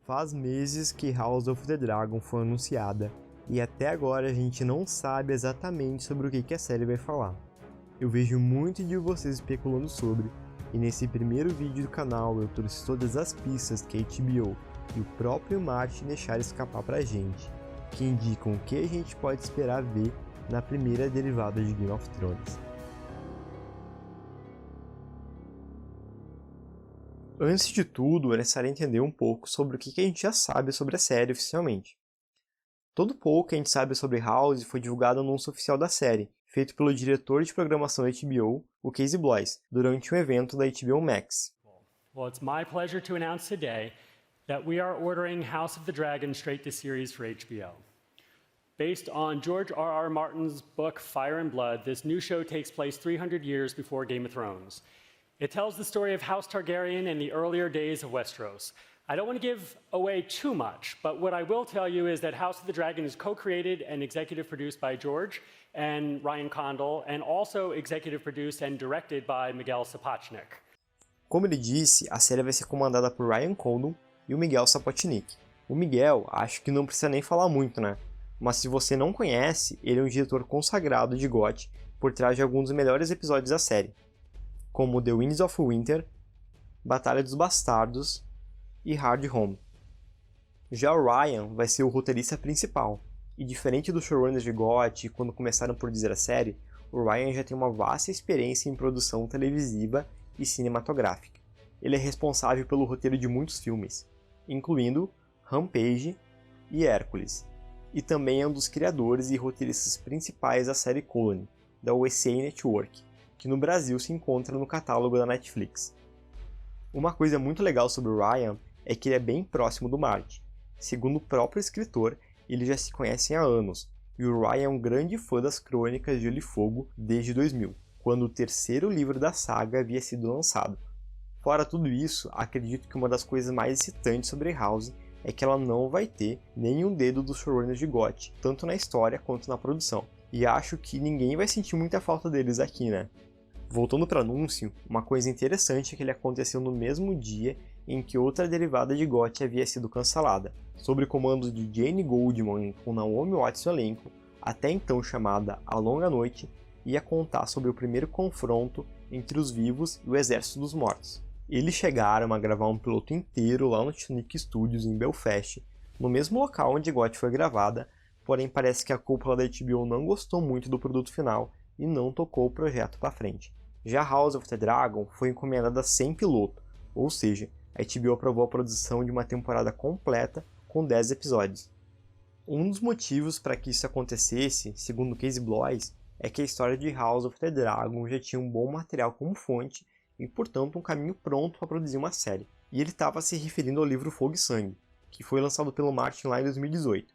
Faz meses que House of the Dragon foi anunciada, e até agora a gente não sabe exatamente sobre o que a série vai falar. Eu vejo muito de vocês especulando sobre, e nesse primeiro vídeo do canal eu trouxe todas as pistas que a HBO e o próprio Martin deixaram escapar pra gente, que indicam o que a gente pode esperar ver na primeira derivada de Game of Thrones. Antes de tudo, é necessário entender um pouco sobre o que a gente já sabe sobre a série oficialmente. Todo pouco que a gente sabe sobre House foi divulgado no anúncio oficial da série, feito pelo diretor de programação da HBO, o Casey Bloys, durante um evento da HBO Max. Well, it's my pleasure to announce today that we are ordering House of the Dragon straight to series for HBO. Based on George R.R. Martin's book Fire and Blood, this new show takes place 300 years before Game of Thrones. It tells the story of House Targaryen in the earlier days of Westeros. I don't want to give away too much, but what I will tell you is that House of the Dragon is co-created and executive produced by George and Ryan Condal, and also executive produced and directed by Miguel Sapochnik. Como ele disse, a série vai ser comandada por Ryan Condal e o Miguel Sapochnik. O Miguel, acho que não precisa nem falar muito, né? Mas se você não conhece, ele é um diretor consagrado de GOT por trás de alguns dos melhores episódios da série, como The Winds of Winter, Batalha dos Bastardos e Hard Home. Já o Ryan vai ser o roteirista principal, e diferente dos showrunners de GOT quando começaram a produzir a série, o Ryan já tem uma vasta experiência em produção televisiva e cinematográfica. Ele é responsável pelo roteiro de muitos filmes, incluindo Rampage e Hércules, e também é um dos criadores e roteiristas principais da série Colony, da USA Network, que no Brasil se encontra no catálogo da Netflix. Uma coisa muito legal sobre o Ryan é que ele é bem próximo do Martin. Segundo o próprio escritor, eles já se conhecem há anos, e o Ryan é um grande fã das Crônicas de Gelo e Fogo desde 2000, quando o terceiro livro da saga havia sido lançado. Fora tudo isso, acredito que uma das coisas mais excitantes sobre House é que ela não vai ter nenhum dedo dos showrunners de GOT, tanto na história quanto na produção. E acho que ninguém vai sentir muita falta deles aqui, né? Voltando para o anúncio, uma coisa interessante é que ele aconteceu no mesmo dia em que outra derivada de GOT havia sido cancelada, sob comando de Jane Goldman com Naomi Watts no elenco, até então chamada A Longa Noite, ia contar sobre o primeiro confronto entre os vivos e o Exército dos Mortos. Eles chegaram a gravar um piloto inteiro lá no Titanic Studios em Belfast, no mesmo local onde GOT foi gravada, porém parece que a cúpula da HBO não gostou muito do produto final e não tocou o projeto para frente. Já House of the Dragon foi encomendada sem piloto, ou seja, a HBO aprovou a produção de uma temporada completa com 10 episódios. Um dos motivos para que isso acontecesse, segundo Casey Bloys, é que a história de House of the Dragon já tinha um bom material como fonte e, portanto, um caminho pronto para produzir uma série. E ele estava se referindo ao livro Fogo e Sangue, que foi lançado pelo Martin lá em 2018.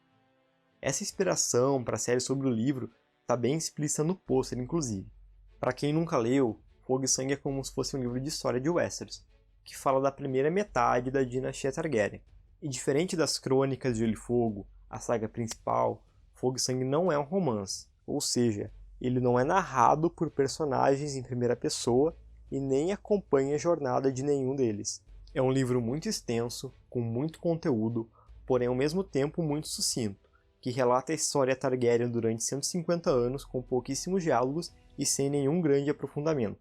Essa inspiração para a série sobre o livro está bem explícita no pôster, inclusive. Para quem nunca leu, Fogo e Sangue é como se fosse um livro de história de Westeros, que fala da primeira metade da dinastia Targaryen. E diferente das Crônicas de Gelo e Fogo, a saga principal, Fogo e Sangue não é um romance, ou seja, ele não é narrado por personagens em primeira pessoa e nem acompanha a jornada de nenhum deles. É um livro muito extenso, com muito conteúdo, porém ao mesmo tempo muito sucinto, que relata a história Targaryen durante 150 anos com pouquíssimos diálogos e sem nenhum grande aprofundamento.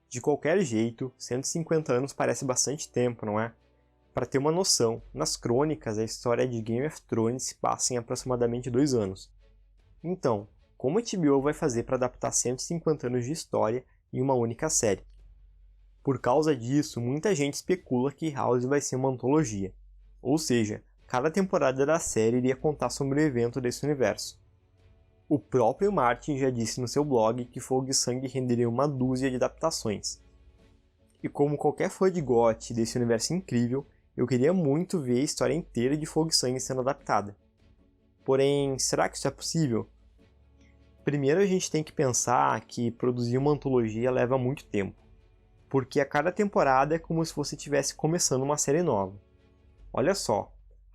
De qualquer jeito, 150 anos parece bastante tempo, não é? Para ter uma noção, nas crônicas a história de Game of Thrones se passa em aproximadamente 2 anos. Então, como a HBO vai fazer para adaptar 150 anos de história em uma única série? Por causa disso, muita gente especula que House vai ser uma antologia, ou seja, cada temporada da série iria contar sobre um evento desse universo. O próprio Martin já disse no seu blog que Fogo e Sangue renderia uma dúzia de adaptações. E como qualquer fã de GOT desse universo incrível, eu queria muito ver a história inteira de Fogo e Sangue sendo adaptada. Porém, será que isso é possível? Primeiro a gente tem que pensar que produzir uma antologia leva muito tempo, porque a cada temporada é como se você estivesse começando uma série nova. Olha só,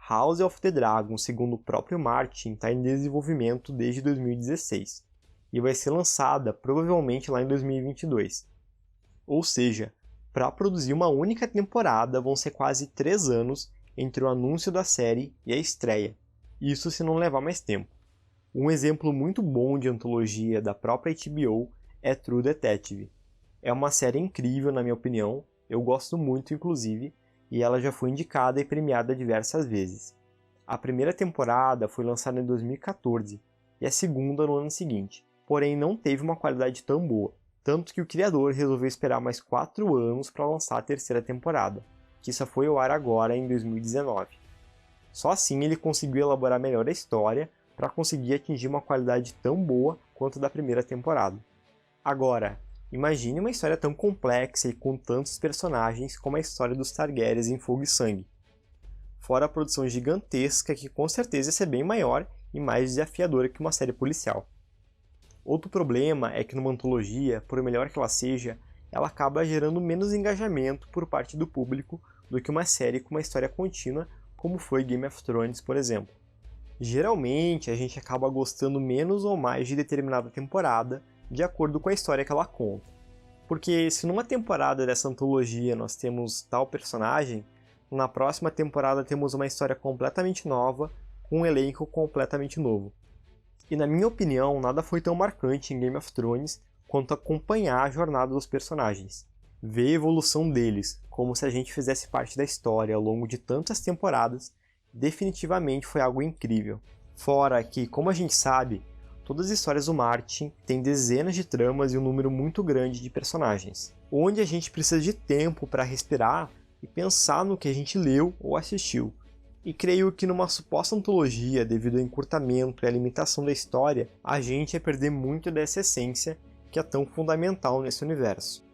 House of the Dragon, segundo o próprio Martin, está em desenvolvimento desde 2016, e vai ser lançada provavelmente lá em 2022. Ou seja, para produzir uma única temporada vão ser quase 3 anos entre o anúncio da série e a estreia, isso se não levar mais tempo. Um exemplo muito bom de antologia da própria HBO é True Detective. É uma série incrível na minha opinião, eu gosto muito inclusive, e ela já foi indicada e premiada diversas vezes. A primeira temporada foi lançada em 2014 e a segunda no ano seguinte, porém não teve uma qualidade tão boa, tanto que o criador resolveu esperar mais 4 anos para lançar a terceira temporada, que só foi ao ar agora em 2019. Só assim ele conseguiu elaborar melhor a história para conseguir atingir uma qualidade tão boa quanto a da primeira temporada. Agora, imagine uma história tão complexa e com tantos personagens como a história dos Targaryens em Fogo e Sangue. Fora a produção gigantesca que com certeza ia ser bem maior e mais desafiadora que uma série policial. Outro problema é que numa antologia, por melhor que ela seja, ela acaba gerando menos engajamento por parte do público do que uma série com uma história contínua, como foi Game of Thrones, por exemplo. Geralmente, a gente acaba gostando menos ou mais de determinada temporada, de acordo com a história que ela conta. Porque se numa temporada dessa antologia nós temos tal personagem, na próxima temporada temos uma história completamente nova, com um elenco completamente novo. E na minha opinião, nada foi tão marcante em Game of Thrones quanto acompanhar a jornada dos personagens. Ver a evolução deles, como se a gente fizesse parte da história ao longo de tantas temporadas, definitivamente foi algo incrível. Fora que, como a gente sabe, todas as histórias do Martin têm dezenas de tramas e um número muito grande de personagens, onde a gente precisa de tempo para respirar e pensar no que a gente leu ou assistiu. E creio que numa suposta antologia, devido ao encurtamento e à limitação da história, a gente ia perder muito dessa essência que é tão fundamental nesse universo.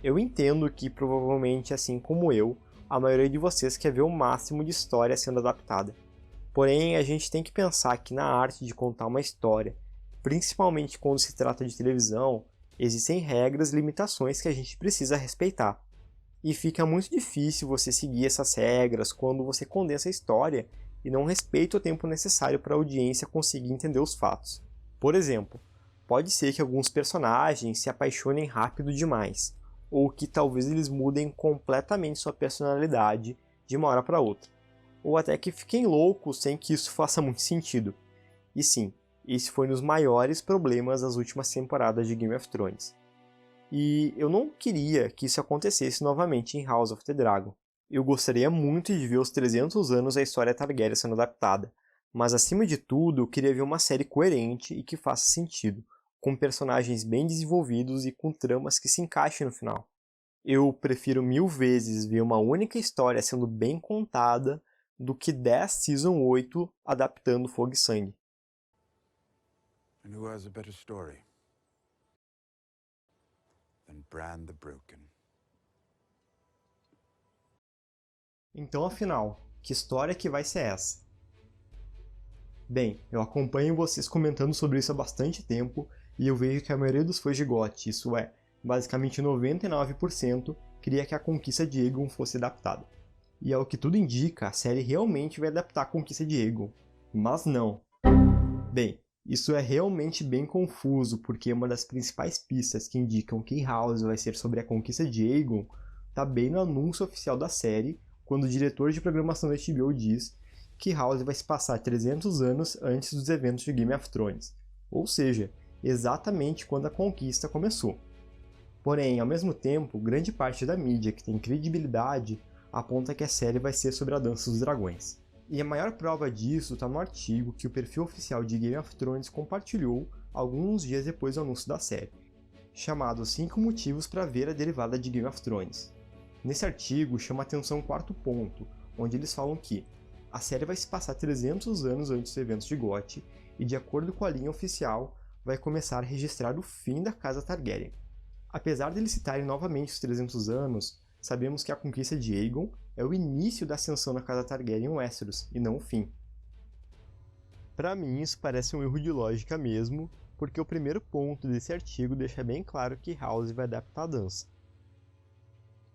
Eu entendo que, provavelmente, assim como eu, a maioria de vocês quer ver o máximo de história sendo adaptada. Porém, a gente tem que pensar que na arte de contar uma história, principalmente quando se trata de televisão, existem regras e limitações que a gente precisa respeitar. E fica muito difícil você seguir essas regras quando você condensa a história e não respeita o tempo necessário para a audiência conseguir entender os fatos. Por exemplo, pode ser que alguns personagens se apaixonem rápido demais, ou que talvez eles mudem completamente sua personalidade de uma hora para outra, ou até que fiquem loucos sem que isso faça muito sentido. E sim, esse foi um dos maiores problemas das últimas temporadas de Game of Thrones. E eu não queria que isso acontecesse novamente em House of the Dragon. Eu gostaria muito de ver os 300 anos da história Targaryen sendo adaptada, mas acima de tudo eu queria ver uma série coerente e que faça sentido, com personagens bem desenvolvidos e com tramas que se encaixem no final. Eu prefiro 1000 vezes ver uma única história sendo bem contada do que 10 Season 8 adaptando Fogo e Sangue. And who has a better story than Bran the Broken? Então, afinal, que história que vai ser essa? Bem, eu acompanho vocês comentando sobre isso há bastante tempo e eu vejo que a maioria dos fãs de GOT, isso é, basicamente 99%, queria que a Conquista de Aegon fosse adaptada. E ao que tudo indica, a série realmente vai adaptar a Conquista de Aegon. Mas não. Bem, isso é realmente bem confuso, porque uma das principais pistas que indicam que House vai ser sobre a Conquista de Aegon está bem no anúncio oficial da série, quando o diretor de programação da HBO diz que House vai se passar 300 anos antes dos eventos de Game of Thrones, ou seja, exatamente quando a Conquista começou. Porém, ao mesmo tempo, grande parte da mídia que tem credibilidade aponta que a série vai ser sobre a Dança dos Dragões. E a maior prova disso está no artigo que o perfil oficial de Game of Thrones compartilhou alguns dias depois do anúncio da série, chamado 5 motivos para ver a derivada de Game of Thrones. Nesse artigo chama atenção o quarto ponto, onde eles falam que a série vai se passar 300 anos antes dos eventos de GOT e, de acordo com a linha oficial, vai começar a registrar o fim da Casa Targaryen. Apesar de eles citarem novamente os 300 anos, sabemos que a Conquista de Aegon é o início da ascensão da Casa Targaryen em Westeros, e não o fim. Para mim isso parece um erro de lógica mesmo, porque o primeiro ponto desse artigo deixa bem claro que House vai adaptar a dança.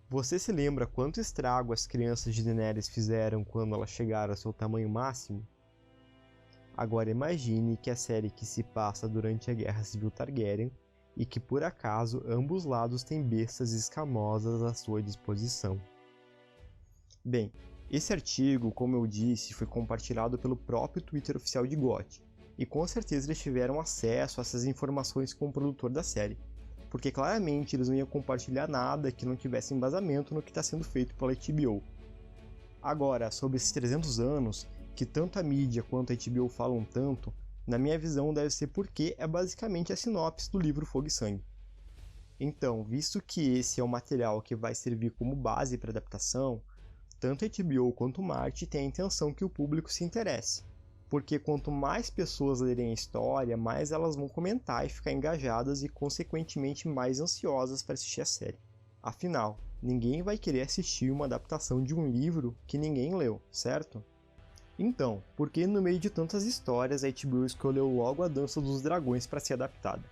Você se lembra quanto estrago as crianças de Daenerys fizeram quando elas chegaram ao seu tamanho máximo? Agora imagine que a série que se passa durante a Guerra Civil Targaryen e que por acaso ambos lados têm bestas escamosas à sua disposição. Bem, Esse artigo, como eu disse, foi compartilhado pelo próprio Twitter oficial de GOT, e com certeza eles tiveram acesso a essas informações com o produtor da série, porque claramente eles não iam compartilhar nada que não tivesse embasamento no que está sendo feito pela HBO. Agora, sobre esses 300 anos, que tanto a mídia quanto a HBO falam tanto, na minha visão deve ser porque é basicamente a sinopse do livro Fogo e Sangue. Então, visto que esse é o material que vai servir como base para a adaptação, tanto a HBO quanto o Martin têm a intenção que o público se interesse, porque quanto mais pessoas lerem a história, mais elas vão comentar e ficar engajadas e consequentemente mais ansiosas para assistir a série. Afinal, ninguém vai querer assistir uma adaptação de um livro que ninguém leu, certo? Então, por que no meio de tantas histórias a HBO escolheu logo a Dança dos Dragões para ser adaptada?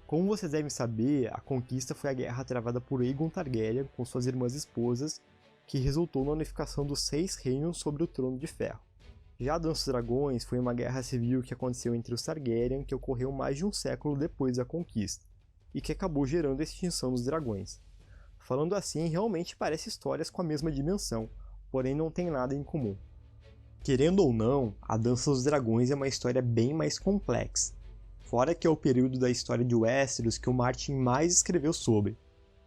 Como vocês devem saber, a conquista foi a guerra travada por Aegon Targaryen com suas irmãs esposas, que resultou na unificação dos 6 reinos sobre o Trono de Ferro. Já a Dança dos Dragões foi uma guerra civil que aconteceu entre os Targaryen, que ocorreu mais de um século depois da conquista, e que acabou gerando a extinção dos dragões. Falando assim, realmente parece histórias com a mesma dimensão, porém não tem nada em comum. Querendo ou não, a Dança dos Dragões é uma história bem mais complexa, fora que é o período da história de Westeros que o Martin mais escreveu sobre.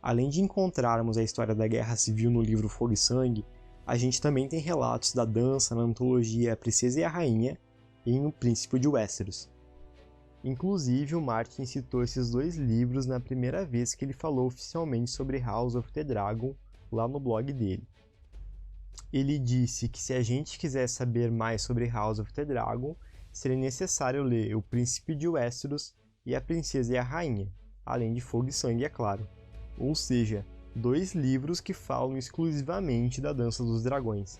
Além de encontrarmos a história da Guerra Civil no livro Fogo e Sangue, a gente também tem relatos da dança na antologia A Princesa e a Rainha e em O Príncipe de Westeros. Inclusive, o Martin citou esses 2 livros na primeira vez que ele falou oficialmente sobre House of the Dragon lá no blog dele. Ele disse que se a gente quiser saber mais sobre House of the Dragon, seria necessário ler O Príncipe de Westeros e A Princesa e a Rainha, além de Fogo e Sangue, é claro. Ou seja, 2 livros que falam exclusivamente da Dança dos Dragões.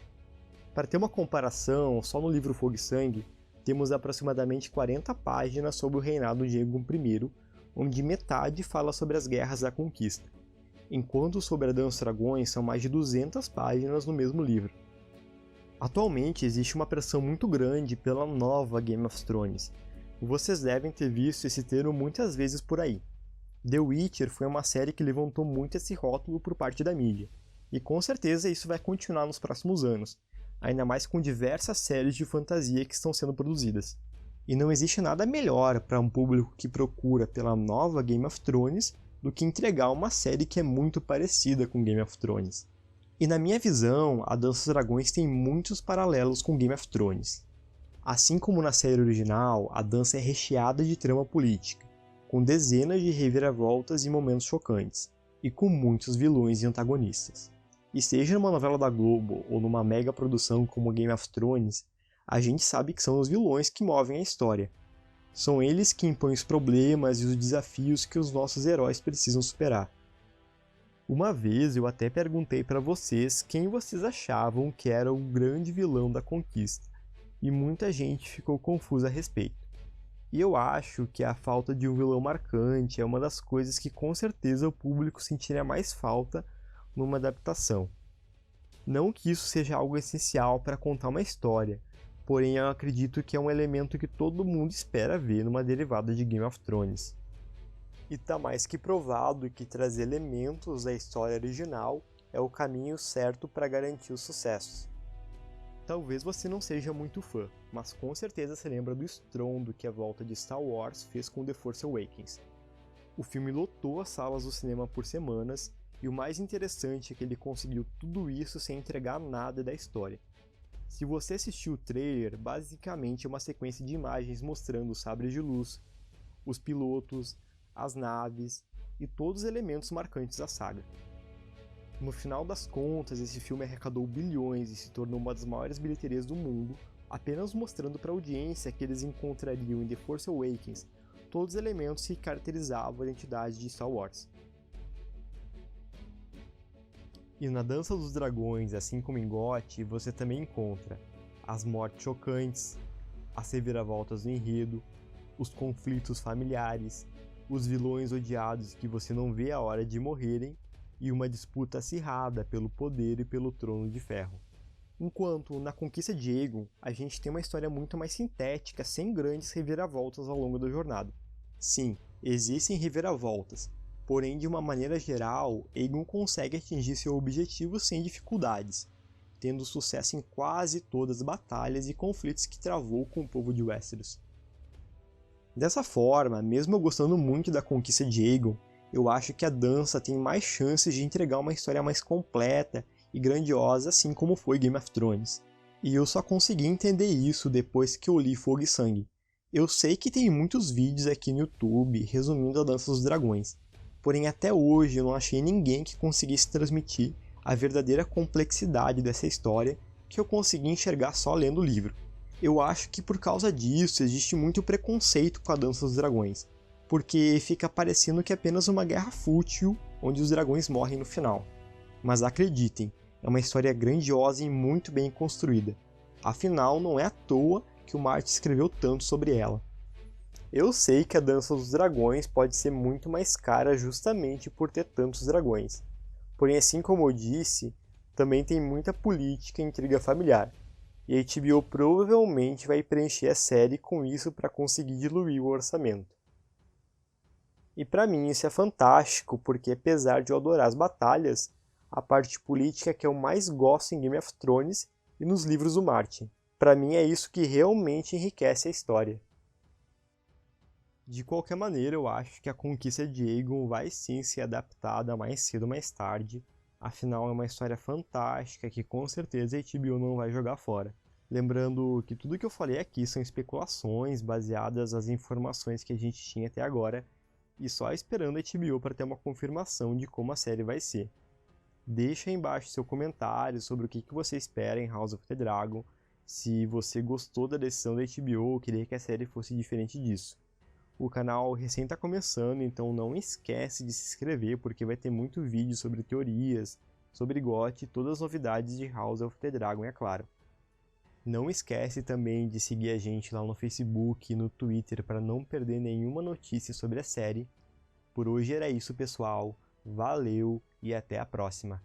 Para ter uma comparação, só no livro Fogo e Sangue, temos aproximadamente 40 páginas sobre o reinado de Aegon I, onde metade fala sobre as guerras da conquista, enquanto sobre a Dança dos Dragões são mais de 200 páginas no mesmo livro. Atualmente existe uma pressão muito grande pela nova Game of Thrones. Vocês devem ter visto esse termo muitas vezes por aí. The Witcher foi uma série que levantou muito esse rótulo por parte da mídia, e com certeza isso vai continuar nos próximos anos, ainda mais com diversas séries de fantasia que estão sendo produzidas. E não existe nada melhor para um público que procura pela nova Game of Thrones do que entregar uma série que é muito parecida com Game of Thrones. E na minha visão, a Dança dos Dragões tem muitos paralelos com Game of Thrones. Assim como na série original, a dança é recheada de trama política, com dezenas de reviravoltas e momentos chocantes, e com muitos vilões e antagonistas. E seja numa novela da Globo ou numa mega produção como Game of Thrones, a gente sabe que são os vilões que movem a história. São eles que impõem os problemas e os desafios que os nossos heróis precisam superar. Uma vez eu até perguntei para vocês quem vocês achavam que era o grande vilão da conquista, e muita gente ficou confusa a respeito. E eu acho que a falta de um vilão marcante é uma das coisas que com certeza o público sentiria mais falta numa adaptação. Não que isso seja algo essencial para contar uma história, porém eu acredito que é um elemento que todo mundo espera ver numa derivada de Game of Thrones. E tá mais que provado que trazer elementos da história original é o caminho certo para garantir o sucesso. Talvez você não seja muito fã, mas com certeza se lembra do estrondo que a volta de Star Wars fez com The Force Awakens. O filme lotou as salas do cinema por semanas, e o mais interessante é que ele conseguiu tudo isso sem entregar nada da história. Se você assistiu o trailer, basicamente é uma sequência de imagens mostrando os sabres de luz, os pilotos, as naves e todos os elementos marcantes da saga. No final das contas, esse filme arrecadou bilhões e se tornou uma das maiores bilheterias do mundo, apenas mostrando para a audiência que eles encontrariam em The Force Awakens todos os elementos que caracterizavam a identidade de Star Wars. E na Dança dos Dragões, assim como em GOT, você também encontra as mortes chocantes, as reviravoltas do enredo, os conflitos familiares, os vilões odiados que você não vê a hora de morrerem, e uma disputa acirrada pelo poder e pelo Trono de Ferro. Enquanto, na Conquista de Aegon, a gente tem uma história muito mais sintética, sem grandes reviravoltas ao longo da jornada. Sim, existem reviravoltas, porém de uma maneira geral, Aegon consegue atingir seu objetivo sem dificuldades, tendo sucesso em quase todas as batalhas e conflitos que travou com o povo de Westeros. Dessa forma, mesmo eu gostando muito da conquista de Aegon, eu acho que a dança tem mais chances de entregar uma história mais completa e grandiosa, assim como foi Game of Thrones. E eu só consegui entender isso depois que eu li Fogo e Sangue. Eu sei que tem muitos vídeos aqui no YouTube resumindo a Dança dos Dragões, porém até hoje eu não achei ninguém que conseguisse transmitir a verdadeira complexidade dessa história que eu consegui enxergar só lendo o livro. Eu acho que por causa disso existe muito preconceito com a Dança dos Dragões, porque fica parecendo que é apenas uma guerra fútil onde os dragões morrem no final. Mas acreditem, é uma história grandiosa e muito bem construída. Afinal, não é à toa que o Martin escreveu tanto sobre ela. Eu sei que a Dança dos Dragões pode ser muito mais cara justamente por ter tantos dragões. Porém, assim como eu disse, também tem muita política e intriga familiar. E a HBO provavelmente vai preencher a série com isso para conseguir diluir o orçamento. E para mim isso é fantástico, porque apesar de eu adorar as batalhas, a parte política é que eu mais gosto em Game of Thrones e nos livros do Martin. Para mim é isso que realmente enriquece a história. De qualquer maneira, eu acho que a conquista de Aegon vai sim ser adaptada mais cedo ou mais tarde, afinal é uma história fantástica que com certeza a HBO não vai jogar fora. Lembrando que tudo que eu falei aqui são especulações baseadas nas informações que a gente tinha até agora, e só esperando a HBO para ter uma confirmação de como a série vai ser. Deixa aí embaixo seu comentário sobre o que você espera em House of the Dragon, se você gostou da decisão da HBO ou queria que a série fosse diferente disso. O canal recém está começando, então não esquece de se inscrever porque vai ter muito vídeo sobre teorias, sobre GOT e todas as novidades de House of the Dragon, é claro. Não esquece também de seguir a gente lá no Facebook e no Twitter para não perder nenhuma notícia sobre a série. Por hoje era isso, pessoal. Valeu e até a próxima.